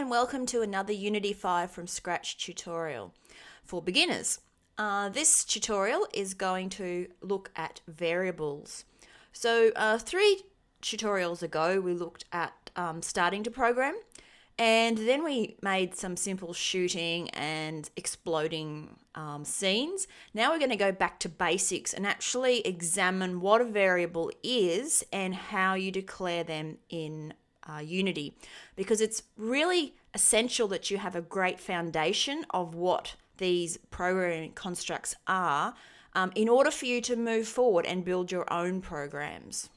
and welcome to another Unity 5 from Scratch tutorial for beginners. This tutorial is going to look at variables. So 3 tutorials ago we looked at starting to program, and then we made some simple shooting and exploding scenes. Now we're going to go back to basics and actually examine what a variable is and how you declare them in Unity, because it's really essential that you have a great foundation of what these programming constructs are in order for you to move forward and build your own programs.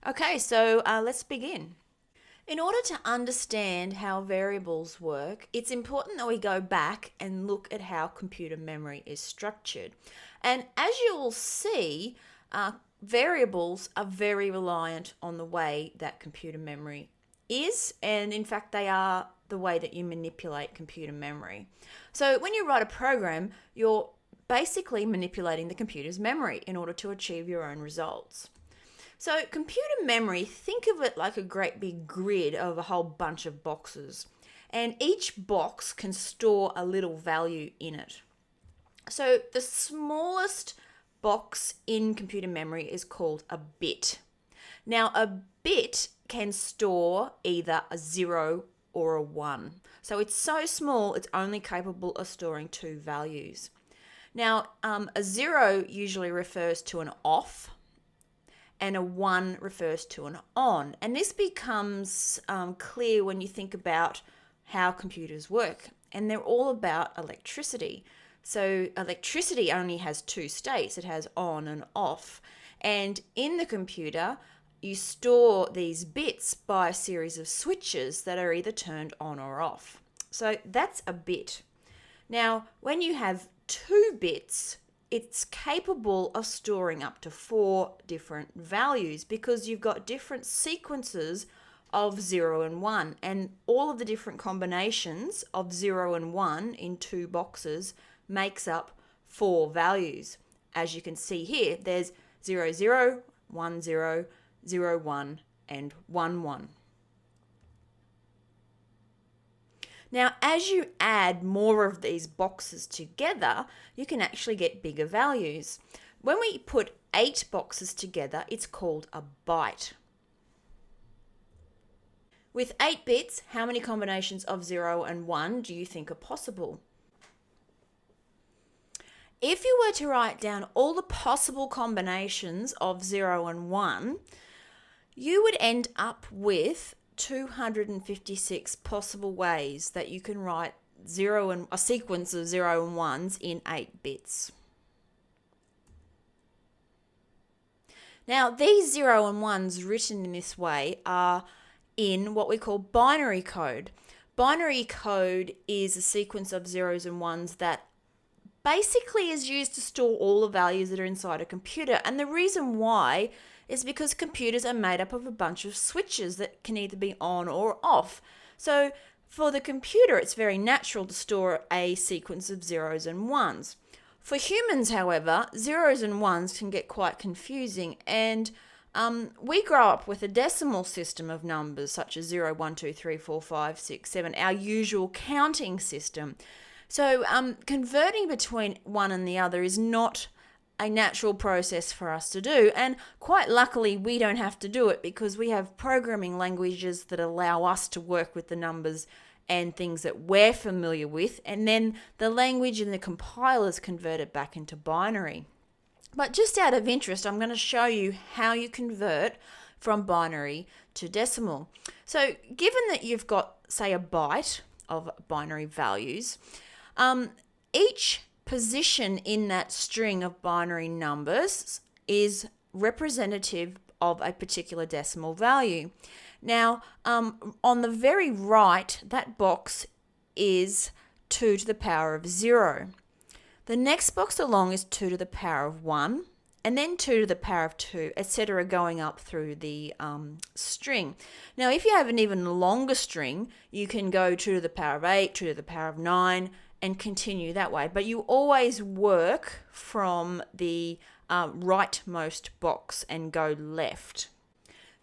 Okay, so let's begin. In order to understand how variables work, it's important that we go back and look at how computer memory is structured. And as you will see, variables are very reliant on the way that computer memory is, and in fact they are the way that you manipulate computer memory. So when you write a program, you're basically manipulating the computer's memory in order to achieve your own results. So computer memory, think of it like a great big grid of a whole bunch of boxes, and each box can store a little value in it. So the smallest box in computer memory is called a bit. Now a bit can store either a 0 or a 1. So it's so small it's only capable of storing 2 values. Now a 0 usually refers to an off, and a 1 refers to an on. And this becomes clear when you think about how computers work. And they're all about electricity. So electricity only has 2 states. It has on and off. And in the computer, you store these bits by a series of switches that are either turned on or off. So that's a bit. Now, when you have 2 bits, it's capable of storing up to 4 different values because you've got different sequences of 0 and 1, and all of the different combinations of 0 and 1 in 2 boxes makes up 4 values. As you can see here, there's 0, 0, 1, 0, 0, 1, and 1, 1. Now, as you add more of these boxes together, you can actually get bigger values. When we put 8 boxes together, it's called a byte. With 8 bits, how many combinations of 0 and 1 do you think are possible? If you were to write down all the possible combinations of 0 and 1, you would end up with 256 possible ways that you can write a sequence of 0 and 1s in 8 bits. Now, these 0 and 1s written in this way are in what we call binary code. Binary code is a sequence of 0s and 1s that basically is used to store all the values that are inside a computer. And the reason why is because computers are made up of a bunch of switches that can either be on or off. So for the computer, it's very natural to store a sequence of 0s and 1s. For humans, however, 0s and 1s can get quite confusing, and we grow up with a decimal system of numbers such as 0, 1, 2, 3, 4, 5, 6, 7, our usual counting system. So converting between one and the other is not a natural process for us to do, and quite luckily we don't have to do it because we have programming languages that allow us to work with the numbers and things that we're familiar with, and then the language and the compilers convert it back into binary. But just out of interest, I'm going to show you how you convert from binary to decimal. So given that you've got, say, a byte of binary values, each position in that string of binary numbers is representative of a particular decimal value. Now, on the very right, that box is 2 to the power of 0. The next box along is 2 to the power of 1, and then 2 to the power of 2, etc., going up through the string. Now, if you have an even longer string, you can go 2 to the power of 8, 2 to the power of 9, and continue that way. But you always work from the rightmost box and go left.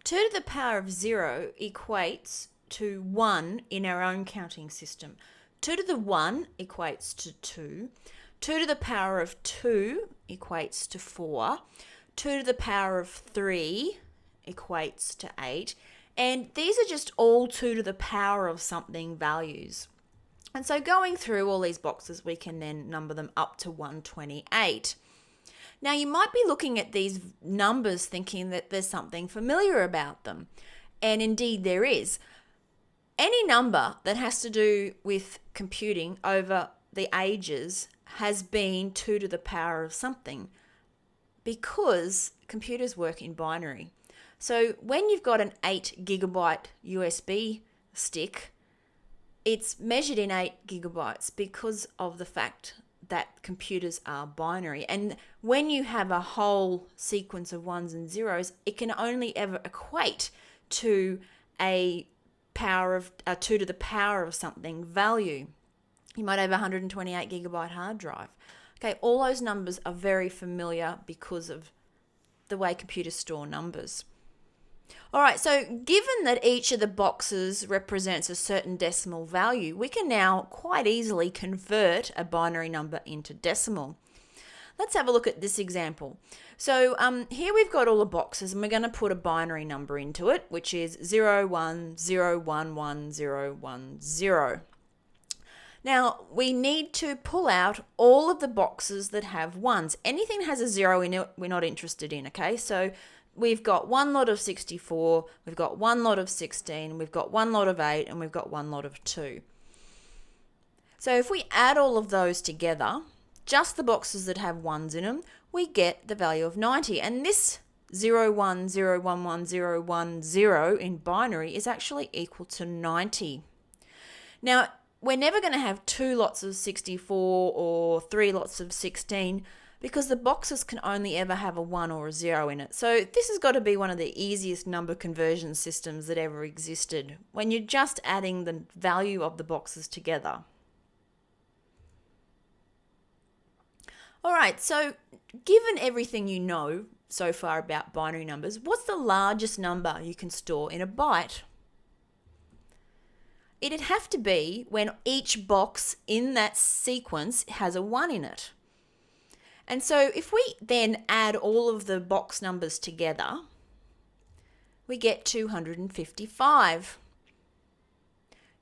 2 to the power of 0 equates to 1 in our own counting system. 2 to the 1 equates to 2. 2 to the power of 2 equates to 4. 2 to the power of 3 equates to 8. And these are just all 2 to the power of something values. And so going through all these boxes, we can then number them up to 128. Now, you might be looking at these numbers thinking that there's something familiar about them. And indeed there is. Any number that has to do with computing over the ages has been 2 to the power of something, because computers work in binary. So when you've got an 8 gigabyte USB stick, it's measured in 8 gigabytes because of the fact that computers are binary. And when you have a whole sequence of ones and zeros, it can only ever equate to a 2 to the power of something value. You might have a 128 gigabyte hard drive. Okay, all those numbers are very familiar because of the way computers store numbers. All right, so given that each of the boxes represents a certain decimal value, we can now quite easily convert a binary number into decimal. Let's have a look at this example. So here we've got all the boxes, and we're going to put a binary number into it, which is 010111010. Now, we need to pull out all of the boxes that have ones. Anything that has a 0 in it, we're not interested in, okay? So we've got one lot of 64, we've got one lot of 16, we've got one lot of 8, and we've got one lot of 2. So if we add all of those together, just the boxes that have ones in them, we get the value of 90. And this 010111010 in binary is actually equal to 90. Now, we're never going to have 2 lots of 64 or 3 lots of 16 because the boxes can only ever have a 1 or a 0 in it. So this has got to be one of the easiest number conversion systems that ever existed, when you're just adding the value of the boxes together. All right, so given everything you know so far about binary numbers, what's the largest number you can store in a byte? It'd have to be when each box in that sequence has a 1 in it. And so if we then add all of the box numbers together, we get 255.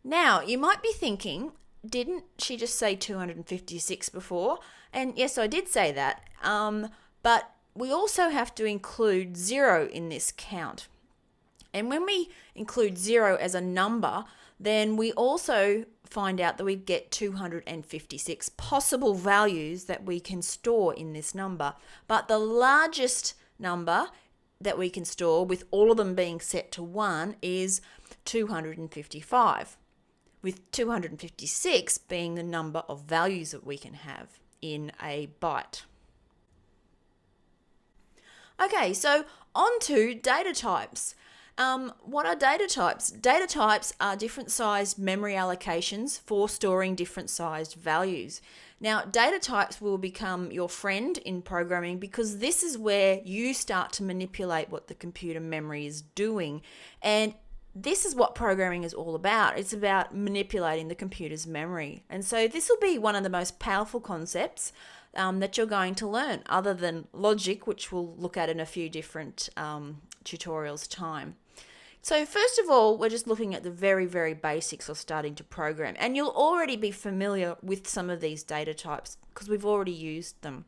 Now, you might be thinking, didn't she just say 256 before? And yes, I did say that. But we also have to include 0 in this count. And when we include 0 as a number, then we also find out that we get 256 possible values that we can store in this number. But the largest number that we can store, with all of them being set to 1, is 255, with 256 being the number of values that we can have in a byte. Okay, so on to data types. What are data types? Data types are different sized memory allocations for storing different sized values. Now, data types will become your friend in programming because this is where you start to manipulate what the computer memory is doing. And this is what programming is all about. It's about manipulating the computer's memory. And so this will be one of the most powerful concepts that you're going to learn, other than logic, which we'll look at in a few different tutorials' time. So first of all, we're just looking at the very, very basics of starting to program. And you'll already be familiar with some of these data types because we've already used them.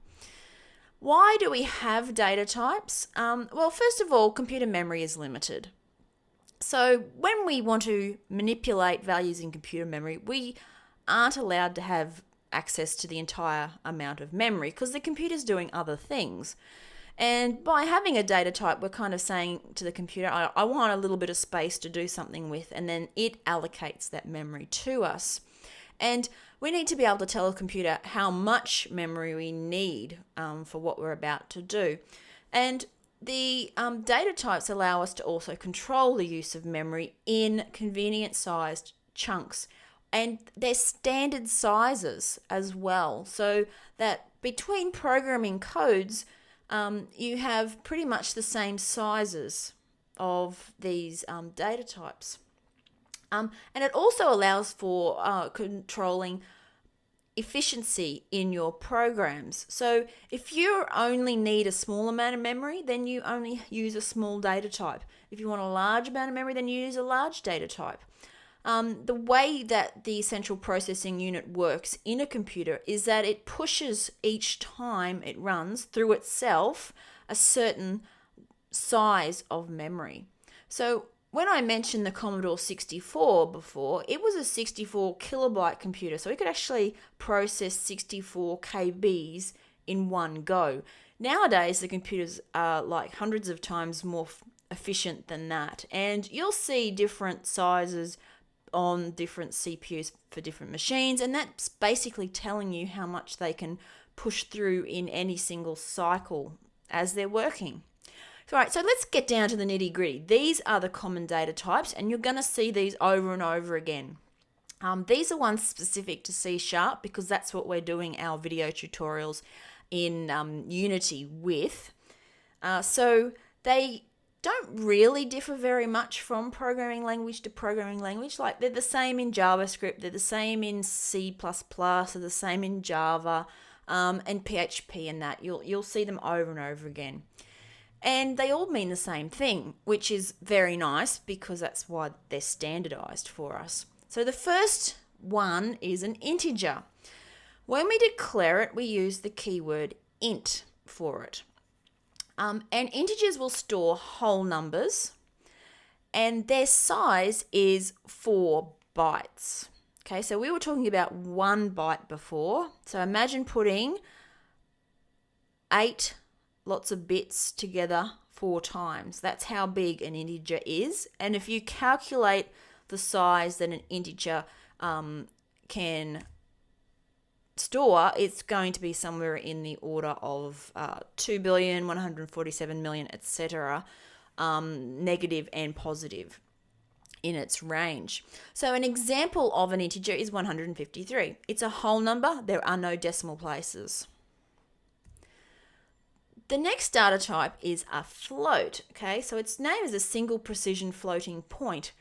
Why do we have data types? Well, first of all, computer memory is limited. So when we want to manipulate values in computer memory, we aren't allowed to have access to the entire amount of memory because the computer's doing other things. And by having a data type, we're kind of saying to the computer, I want a little bit of space to do something with, and then it allocates that memory to us. And we need to be able to tell the computer how much memory we need for what we're about to do. And the data types allow us to also control the use of memory in convenient-sized chunks. And they're standard sizes as well, so that between programming codes, you have pretty much the same sizes of these data types. And it also allows for controlling efficiency in your programs. So if you only need a small amount of memory, then you only use a small data type. If you want a large amount of memory, then you use a large data type. The way that the central processing unit works in a computer is that it pushes each time it runs through itself a certain size of memory. So when I mentioned the Commodore 64 before, it was a 64 kilobyte computer, so it could actually process 64 KBs in one go. Nowadays, the computers are like hundreds of times more efficient than that, and you'll see different sizes on different CPUs for different machines, and that's basically telling you how much they can push through in any single cycle as they're working. All right, so let's get down to the nitty gritty. These are the common data types, and you're going to see these over and over again. These are ones specific to C# because that's what we're doing our video tutorials in Unity with. So they don't really differ very much from programming language to programming language. Like they're the same in JavaScript, they're the same in C++, they're the same in Java and PHP and that. You'll see them over and over again. And they all mean the same thing, which is very nice because that's why they're standardized for us. So the first one is an integer. When we declare it, we use the keyword int for it. And integers will store whole numbers, and their size is 4 bytes. Okay, so we were talking about 1 byte before. So imagine putting 8 lots of bits together 4 times. That's how big an integer is. And if you calculate the size that an integer can store, it's going to be somewhere in the order of 2 billion, 147 million, etc., negative and positive in its range. So an example of an integer is 153. It's a whole number. There are no decimal places. The next data type is a float. Okay, so its name is a single precision floating point.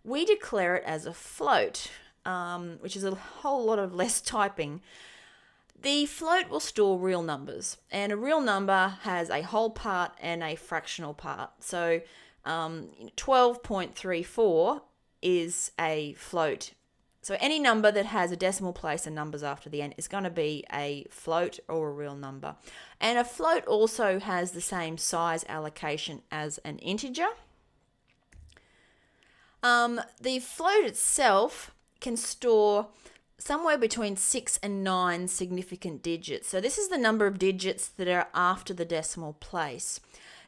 We declare it as a float, which is a whole lot of less typing. The float will store real numbers, and a real number has a whole part and a fractional part. So 12.34 is a float. So any number that has a decimal place and numbers after the end is going to be a float or a real number. And a float also has the same size allocation as an integer. The float itself can store somewhere between 6 and 9 significant digits. So this is the number of digits that are after the decimal place.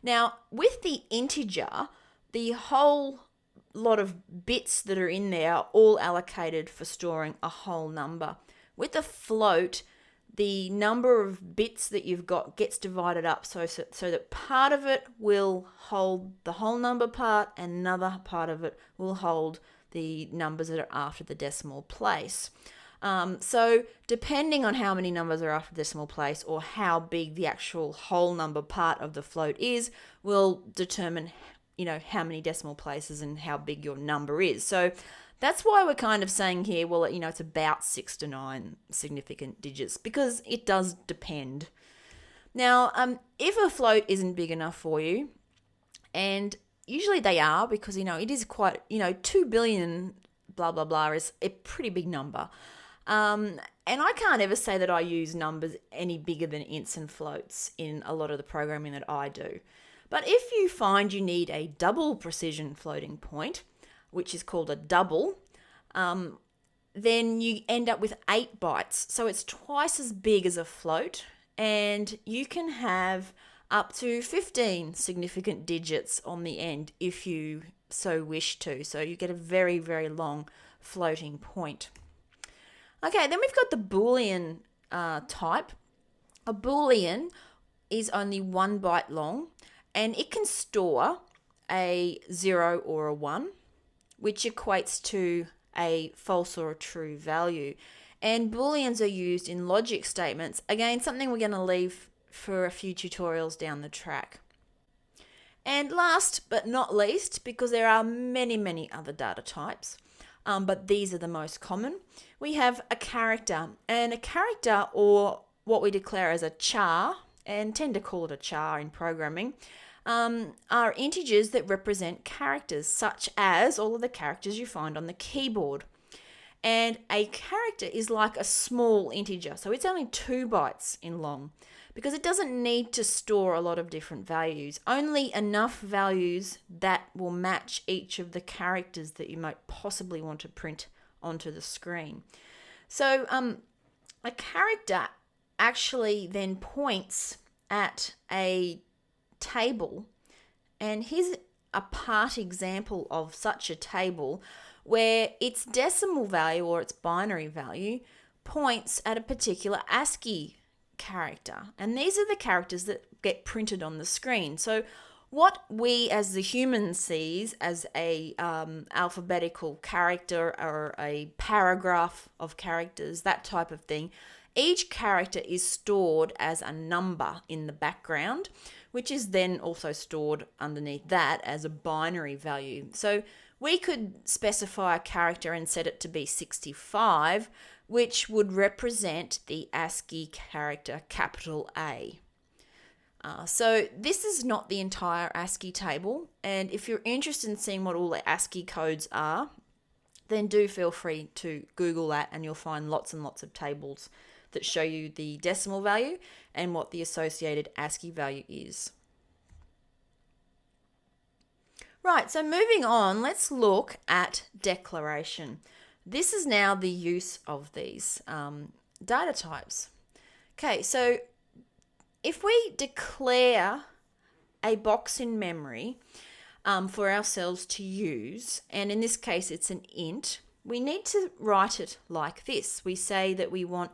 Now, with the integer, the whole lot of bits that are in there are all allocated for storing a whole number. With a float, the number of bits that you've got gets divided up so that part of it will hold the whole number part and another part of it will hold the numbers that are after the decimal place. So depending on how many numbers are after the decimal place or how big the actual whole number part of the float is will determine, how many decimal places and how big your number is. So that's why we're kind of saying here, well, it's about 6 to 9 significant digits because it does depend. Now, if a float isn't big enough for you, and usually they are because, it is quite, 2 billion blah, blah, blah is a pretty big number. And I can't ever say that I use numbers any bigger than ints and floats in a lot of the programming that I do. But if you find you need a double precision floating point, which is called a double, then you end up with 8 bytes. So it's twice as big as a float, and you can have up to 15 significant digits on the end if you so wish to. So you get a very, very long floating point. Okay, then we've got the Boolean type. A Boolean is only 1 byte long, and it can store a 0 or a 1, which equates to a false or a true value. And Booleans are used in logic statements. Again, something we're going to leave for a few tutorials down the track. And last but not least, because there are many, many other data types, but these are the most common. We have a character, and a character, or what we declare as a char, and tend to call it a char in programming, are integers that represent characters, such as all of the characters you find on the keyboard. And a character is like a small integer, so it's only 2 bytes in long, because it doesn't need to store a lot of different values, only enough values that will match each of the characters that you might possibly want to print onto the screen. So a character actually then points at a table, and here's a part example of such a table where its decimal value or its binary value points at a particular ASCII character, and these are the characters that get printed on the screen. So what we as the human sees as a alphabetical character or a paragraph of characters, that type of thing, each character is stored as a number in the background, which is then also stored underneath that as a binary value. So we could specify a character and set it to be 65, which would represent the ASCII character capital A. So this is not the entire ASCII table, and if you're interested in seeing what all the ASCII codes are, then do feel free to Google that, and you'll find lots and lots of tables that show you the decimal value and what the associated ASCII value is. Right, so moving on, let's look at declaration. This is now the use of these data types. Okay, so if we declare a box in memory for ourselves to use, and in this case it's an int, we need to write it like this. We say that we want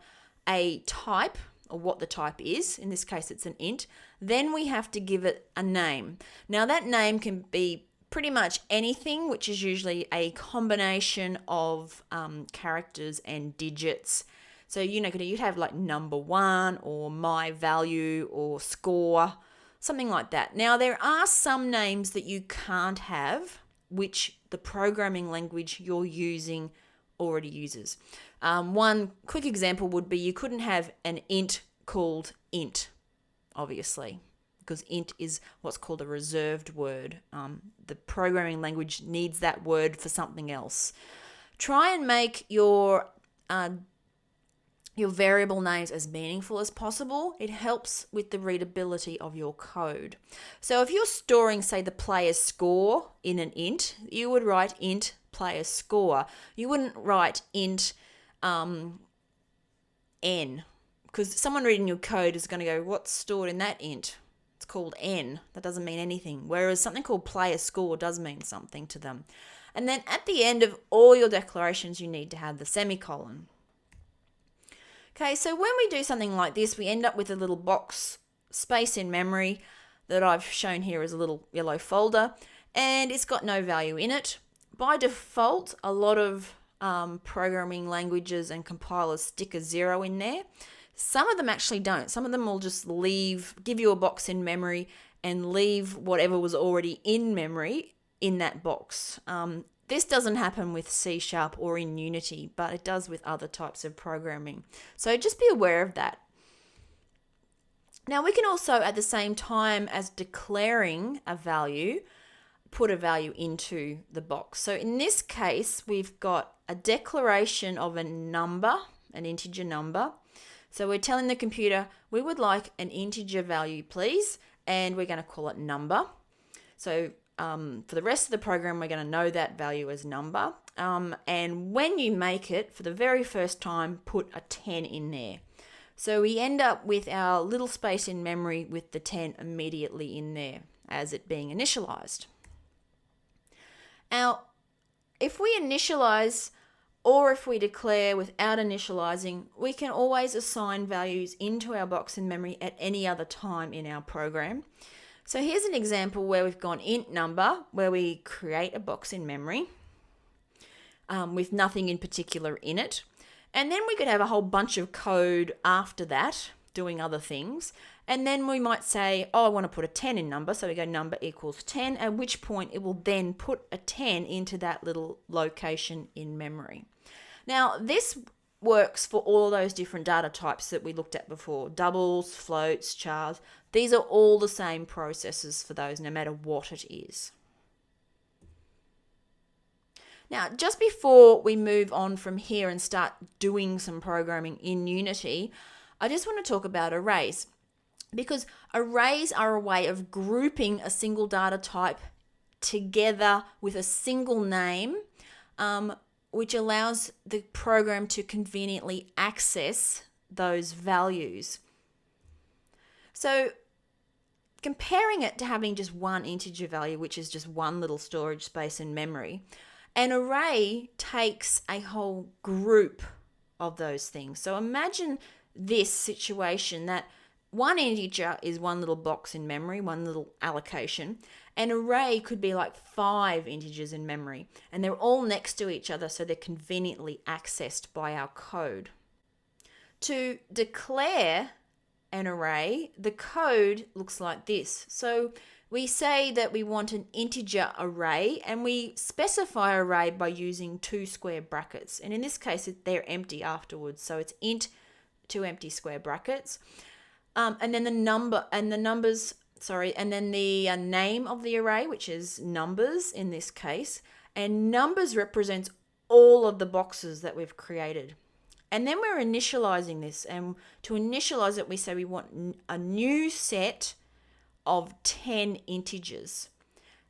a type, or what the type is. In this case it's an int. Then we have to give it a name. Now that name can be pretty much anything, which is usually a combination of characters and digits. So, you'd have like number 1 or my value or score, something like that. Now, there are some names that you can't have, which the programming language you're using already uses. One quick example would be you couldn't have an int called int, obviously, because int is what's called a reserved word. The programming language needs that word for something else. Try and make your variable names as meaningful as possible. It helps with the readability of your code. So if you're storing, say, the player's score in an int, you would write int player score. You wouldn't write int n, because someone reading your code is going to go, what's stored in that int? It's called n. That doesn't mean anything. Whereas something called player score does mean something to them. And then at the end of all your declarations, you need to have the semicolon. Okay, so when we do something like this, we end up with a little box space in memory that I've shown here as a little yellow folder, and it's got no value in it. By default, a lot of programming languages and compilers stick a 0 in there. Some of them actually don't. Some of them will just give you a box in memory and leave whatever was already in memory in that box. This doesn't happen with C# or in Unity, but it does with other types of programming. So just be aware of that. Now we can also, at the same time as declaring a value, put a value into the box. So in this case, we've got a declaration of a number, an integer number. So we're telling the computer, we would like an integer value, please, and we're going to call it number. So for the rest of the program, we're going to know that value as number. And when you make it, for the very first time, put a 10 in there. So we end up with our little space in memory with the 10 immediately in there as it being initialized. Now, if we initialize or if we declare without initializing, we can always assign values into our box in memory at any other time in our program. So here's an example where we've gone int number, where we create a box in memory with nothing in particular in it. And then we could have a whole bunch of code after that doing other things. And then we might say, oh, I want to put a 10 in number. So we go number equals 10, at which point it will then put a 10 into that little location in memory. Now, this works for all those different data types that we looked at before. Doubles, floats, chars. These are all the same processes for those, no matter what it is. Now, just before we move on from here and start doing some programming in Unity, I just want to talk about arrays, because arrays are a way of grouping a single data type together with a single name, which allows the program to conveniently access those values. So comparing it to having just one integer value, which is just one little storage space in memory, an array takes a whole group of those things. So imagine this situation that one integer is one little box in memory, one little allocation. An array could be like 5 integers in memory, and they're all next to each other, so they're conveniently accessed by our code. To declare an array, the code looks like this. So we say that we want an integer array, and we specify array by using 2 square brackets. And in this case, they're empty afterwards, so it's int 2 empty square brackets. And then the name of the array, which is numbers in this case, and numbers represents all of the boxes that we've created. And then we're initializing this, and to initialize it, we say we want a new set of 10 integers,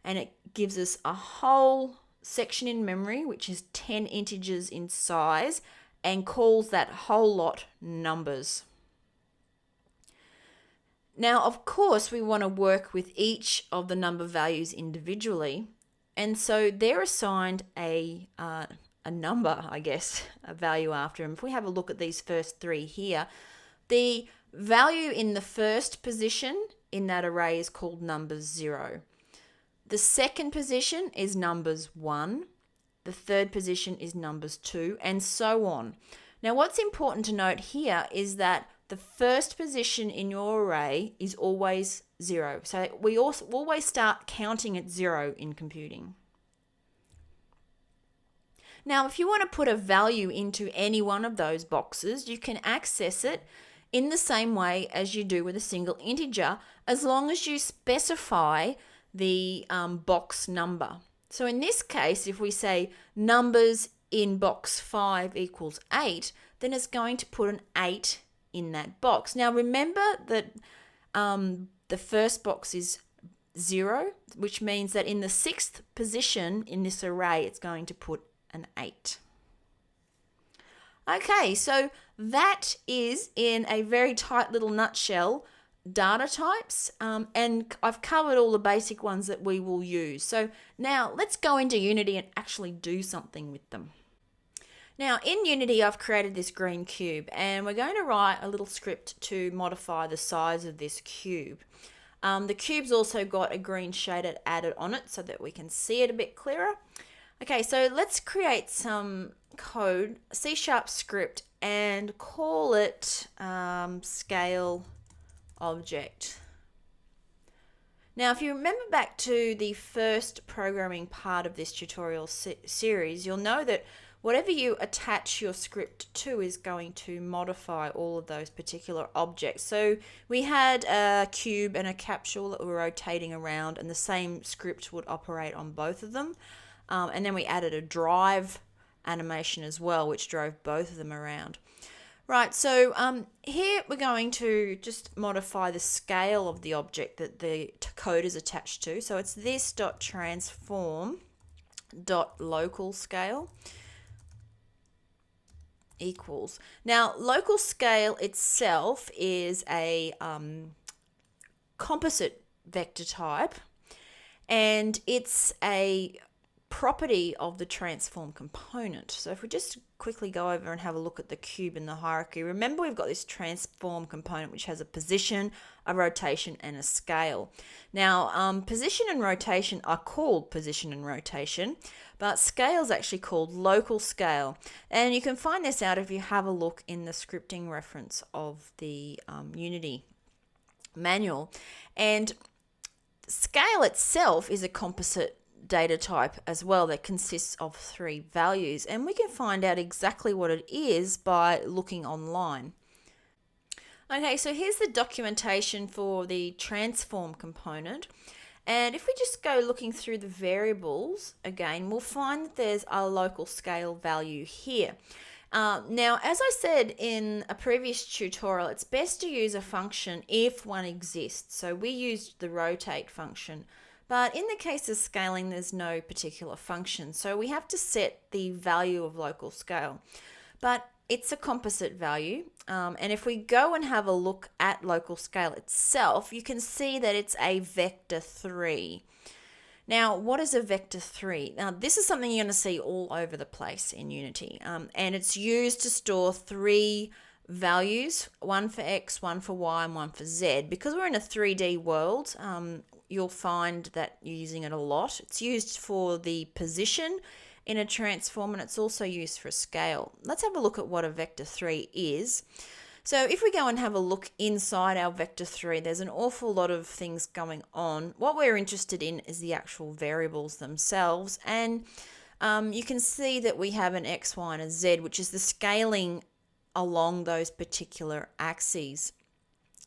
and it gives us a whole section in memory, which is 10 integers in size, and calls that whole lot numbers. Now, of course, we want to work with each of the number values individually, and so they're assigned a number, I guess, a value after them. If we have a look at these first 3 here, the value in the first position in that array is called numbers 0. The second position is numbers 1. The third position is numbers 2, and so on. Now, what's important to note here is that the first position in your array is always 0. So we also always start counting at 0 in computing. Now, if you want to put a value into any one of those boxes, you can access it in the same way as you do with a single integer, as long as you specify the box number. So in this case, if we say numbers in box 5 equals 8, then it's going to put an 8 in that box. Now remember that the first box is 0, which means that in the 6th position in this array, it's going to put an 8. Okay, so that is, in a very tight little nutshell, data types, and I've covered all the basic ones that we will use. So now let's go into Unity and actually do something with them. Now in Unity, I've created this green cube, and we're going to write a little script to modify the size of this cube. The cube's also got a green shader added on it so that we can see it a bit clearer. Okay, so let's create some code, C# script, and call it scale object. Now, if you remember back to the first programming part of this tutorial series, you'll know that whatever you attach your script to is going to modify all of those particular objects. So we had a cube and a capsule that were rotating around, and the same script would operate on both of them. And then we added a drive animation as well, which drove both of them around. Right, so here we're going to just modify the scale of the object that the code is attached to. So it's this.transform.local scale equals. Now, local scale itself is a composite vector type, and it's a property of the transform component. So if we just quickly go over and have a look at the cube in the hierarchy, remember we've got this transform component which has a position, a rotation, and a scale. Now position and rotation are called position and rotation, but scale is actually called local scale, and you can find this out if you have a look in the scripting reference of the Unity manual. And scale itself is a composite data type as well that consists of 3 values, and we can find out exactly what it is by looking online. Okay, so here's the documentation for the transform component. And if we just go looking through the variables again, we'll find that there's a local scale value here. Now, as I said in a previous tutorial, it's best to use a function if one exists. So we used the rotate function, but in the case of scaling, there's no particular function. So we have to set the value of local scale, but it's a composite value. And if we go and have a look at local scale itself, you can see that it's a vector 3. Now, what is a vector 3? Now, this is something you're going to see all over the place in Unity, and it's used to store 3 values, one for X, one for Y, and one for Z. Because we're in a 3D world, you'll find that you're using it a lot. It's used for the position in a transform, and it's also used for a scale. Let's have a look at what a vector 3 is. So if we go and have a look inside our vector 3, there's an awful lot of things going on. What we're interested in is the actual variables themselves, and you can see that we have an X, Y, and a Z, which is the scaling along those particular axes.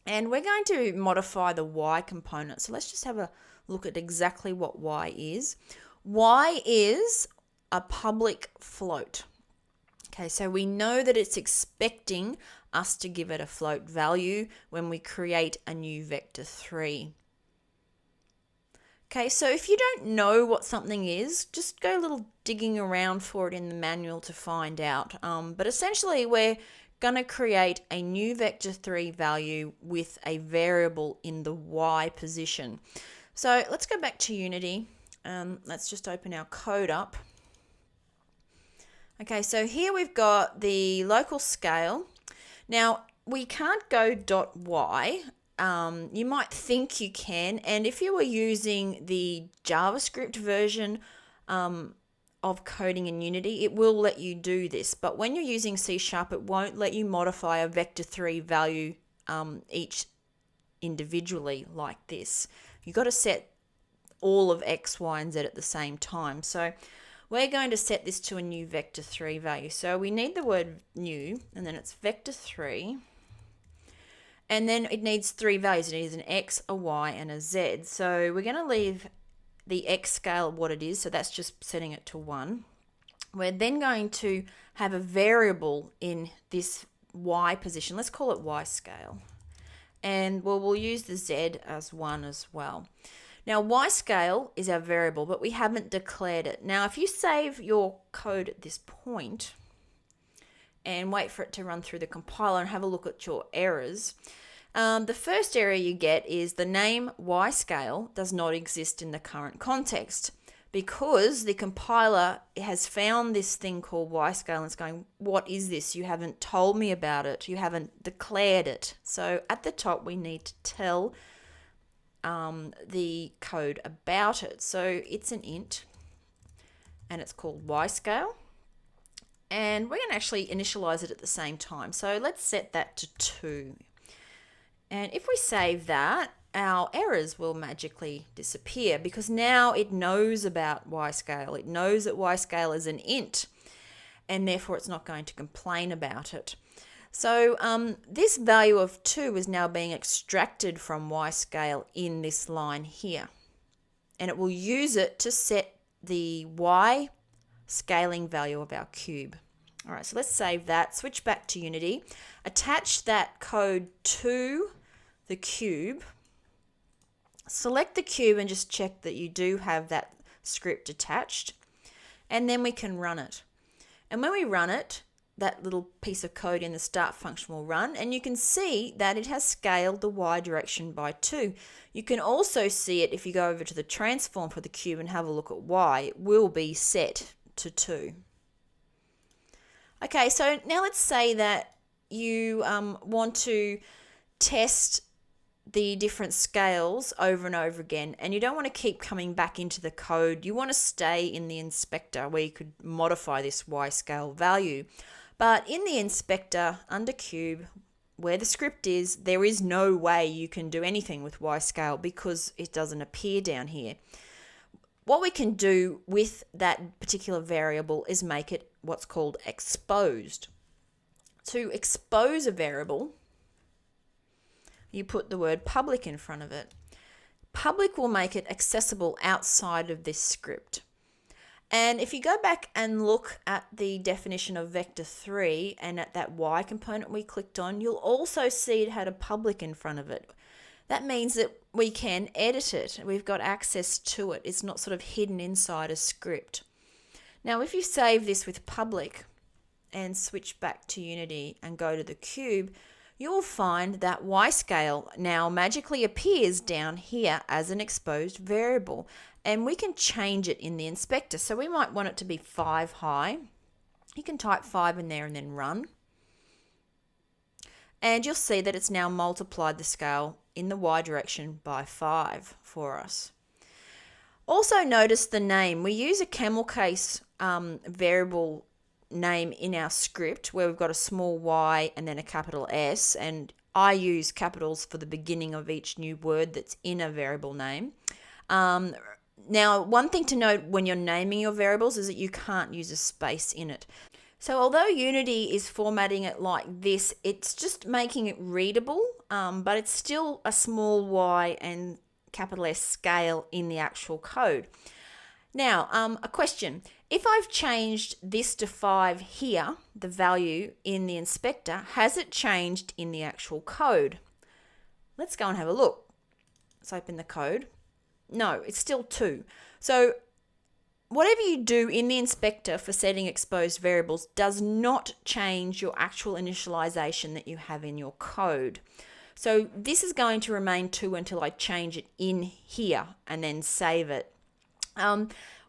And we're going to modify the Y component. So let's just have a look at exactly what Y is. Y is a public float. Okay, so we know that it's expecting us to give it a float value when we create a new vector 3. Okay, so if you don't know what something is, just go a little digging around for it in the manual to find out. But essentially, we're going to create a new vector 3 value with a variable in the Y position. So let's go back to Unity. Let's just open our code up. Okay, so here we've got the local scale. Now, we can't go .y. You might think you can, and if you were using the JavaScript version of coding in Unity, it will let you do this. But when you're using C#, it won't let you modify a vector 3 value each individually like this. You've got to set all of X, Y, and Z at the same time. So we're going to set this to a new vector 3 value. So we need the word new, and then it's vector 3. And then it needs 3 values. It needs an X, a Y, and a Z. So we're going to leave the X scale what it is. So that's just setting it to 1. We're then going to have a variable in this Y position. Let's call it Y scale. And we'll use the Z as 1 as well. Now, Y scale is our variable, but we haven't declared it. Now, if you save your code at this point and wait for it to run through the compiler and have a look at your errors, the first error you get is the name Y scale does not exist in the current context, because the compiler has found this thing called Y scale and it's going, what is this? You haven't told me about it. You haven't declared it. So at the top, we need to tell the code about it. So it's an int and it's called Y scale, and we're going to actually initialize it at the same time. So let's set that to 2. And if we save that, our errors will magically disappear, because now it knows about Y scale. It knows that Y scale is an int, and therefore it's not going to complain about it. So this value of 2 is now being extracted from Y scale in this line here, and it will use it to set the Y scaling value of our cube. All right, so let's save that, switch back to Unity, attach that code to the cube, select the cube and just check that you do have that script attached, and then we can run it. And when we run it, that little piece of code in the start function will run, and you can see that it has scaled the Y direction by 2. You can also see it if you go over to the transform for the cube and have a look at Y. It will be set to 2. Okay, so now let's say that you want to test the different scales over and over again, and you don't want to keep coming back into the code. You want to stay in the inspector where you could modify this Y scale value. But in the inspector under cube, where the script is, there is no way you can do anything with Y scale because it doesn't appear down here. What we can do with that particular variable is make it what's called exposed. To expose a variable, you put the word public in front of it. Public will make it accessible outside of this script. And if you go back and look at the definition of vector 3 and at that Y component we clicked on, you'll also see it had a public in front of it. That means that we can edit it. We've got access to it. It's not sort of hidden inside a script. Now, if you save this with public and switch back to Unity and go to the cube, you'll find that Y scale now magically appears down here as an exposed variable, and we can change it in the inspector. So we might want it to be 5 high. You can type 5 in there and then run. And you'll see that it's now multiplied the scale in the Y direction by 5 for us. Also notice the name. We use a camel case variable name in our script where we've got a small y and then a capital S, and I use capitals for the beginning of each new word that's in a variable name. Now, one thing to note when you're naming your variables is that you can't use a space in it. So although Unity is formatting it like this, it's just making it readable, but it's still a small y and capital S scale in the actual code. Now, a question. If I've changed this to 5 here, the value in the inspector, has it changed in the actual code? Let's go and have a look. Let's open the code. No, it's still 2. So whatever you do in the inspector for setting exposed variables does not change your actual initialization that you have in your code. So this is going to remain 2 until I change it in here and then save it.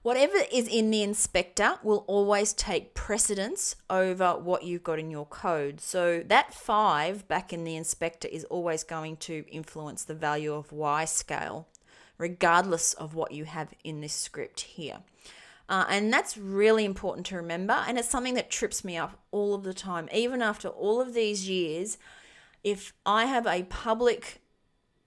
Whatever is in the inspector will always take precedence over what you've got in your code. So that 5 back in the inspector is always going to influence the value of Y scale, regardless of what you have in this script here. And that's really important to remember, and it's something that trips me up all of the time. Even after all of these years, if I have a public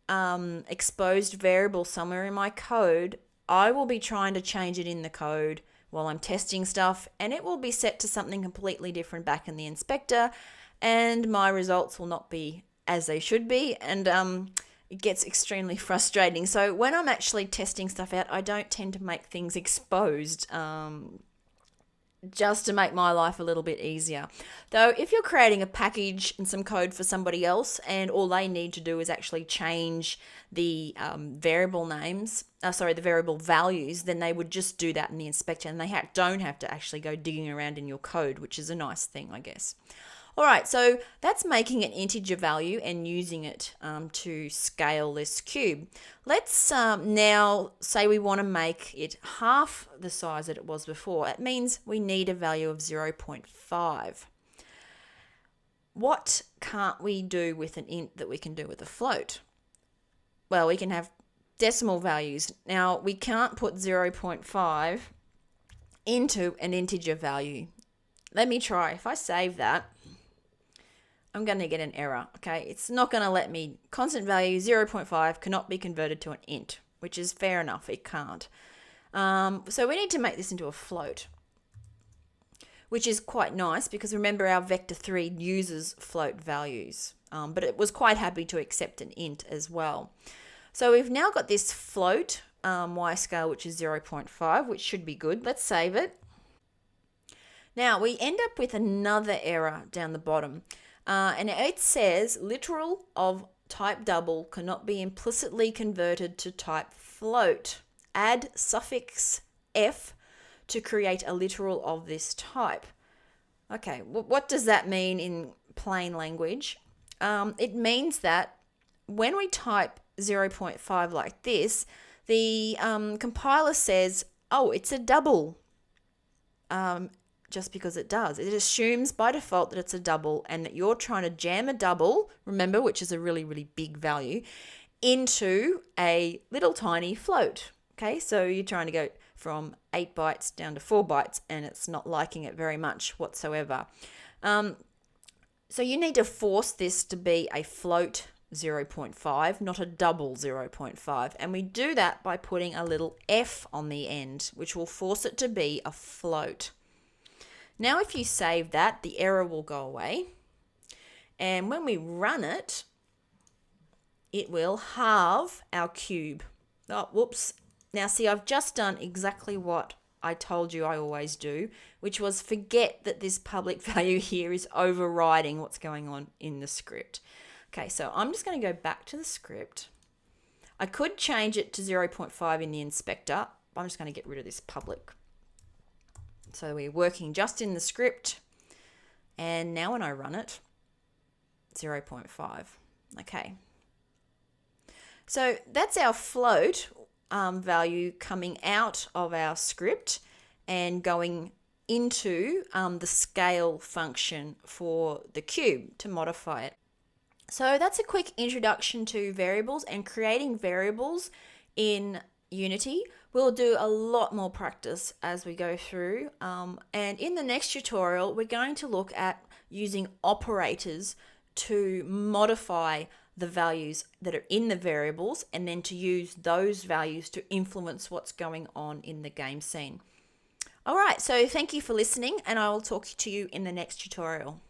exposed variable somewhere in my code, I will be trying to change it in the code while I'm testing stuff, and it will be set to something completely different back in the inspector, and my results will not be as they should be, and it gets extremely frustrating. So when I'm actually testing stuff out, I don't tend to make things exposed, just to make my life a little bit easier. Though if you're creating a package and some code for somebody else and all they need to do is actually change the variable values, then they would just do that in the inspector and they don't have to actually go digging around in your code, which is a nice thing, I guess. All right, so that's making an integer value and using it to scale this cube. Let's now say we want to make it half the size that it was before. It means we need a value of 0.5. What can't we do with an int that we can do with a float? Well, we can have decimal values. Now, we can't put 0.5 into an integer value. Let me try. If I save that, I'm going to get an error, okay? It's not going to let me, constant value 0.5 cannot be converted to an int, which is fair enough, it can't. So we need to make this into a float, which is quite nice because remember our vector 3 uses float values, but it was quite happy to accept an int as well. So we've now got this float Y scale, which is 0.5, which should be good. Let's save it. Now we end up with another error down the bottom. And it says literal of type double cannot be implicitly converted to type float. Add suffix f to create a literal of this type. Okay, what does that mean in plain language? It means that when we type 0.5 like this, the compiler says, oh, it's a double. Just because it does. It assumes by default that it's a double and that you're trying to jam a double, remember, which is a really, really big value, into a little tiny float. Okay, so you're trying to go from 8 bytes down to 4 bytes and it's not liking it very much whatsoever. So you need to force this to be a float 0.5, not a double 0.5. And we do that by putting a little f on the end, which will force it to be a float. Now, if you save that, the error will go away. And when we run it, it will halve our cube. Oh, whoops. Now, see, I've just done exactly what I told you I always do, which was forget that this public value here is overriding what's going on in the script. Okay, so I'm just going to go back to the script. I could change it to 0.5 in the inspector. I'm just going to get rid of this public. So we're working just in the script. And now when I run it, 0.5. Okay. So that's our float value coming out of our script and going into the scale function for the cube to modify it. So that's a quick introduction to variables and creating variables in Unity. We'll do a lot more practice as we go through. And in the next tutorial, we're going to look at using operators to modify the values that are in the variables and then to use those values to influence what's going on in the game scene. All right, so thank you for listening, and I will talk to you in the next tutorial.